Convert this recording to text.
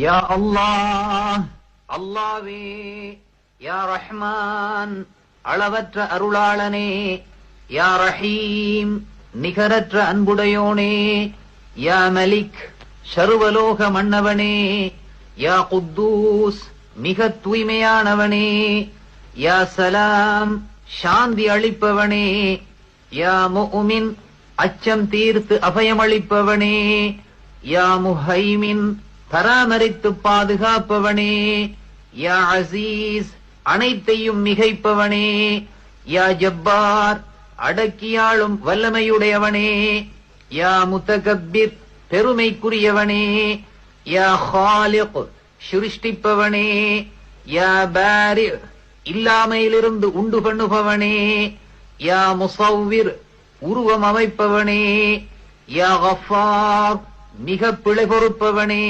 யா அல்லாஹ், அல்லாவே. யா ரஹ்மான், அளவற்ற அருளாளனே. யா ரஹீம், நிகரற்ற அன்புடையோனே. யா மலிக், சர்வலோக மன்னவனே. யா குத்தூஸ், மிக தூய்மையானவனே. யா சலாம், சாந்தி அளிப்பவனே. யா முஃமின், அச்சம் தீர்த்து அபயமளிப்பவனே. யா முஹைமின், பராமரித்து பாதுகாப்பவனே. யா அசீஸ், அனைத்தையும் மிகைப்பவனே. யா ஜப்பார், அடக்கியாளும் வல்லமையுடையவனே. யா முத்தகப்பிர், பெருமைக்குரியவனே. யா ஹாலிக், சிருஷ்டிப்பவனே. யா பாரி, இல்லாமையிலிருந்து உண்டு பண்ணுபவனே. யா முஸவ்விர், உருவம் அமைப்பவனே. யா கஃபார், மிக பிழை பொறுப்பவனே.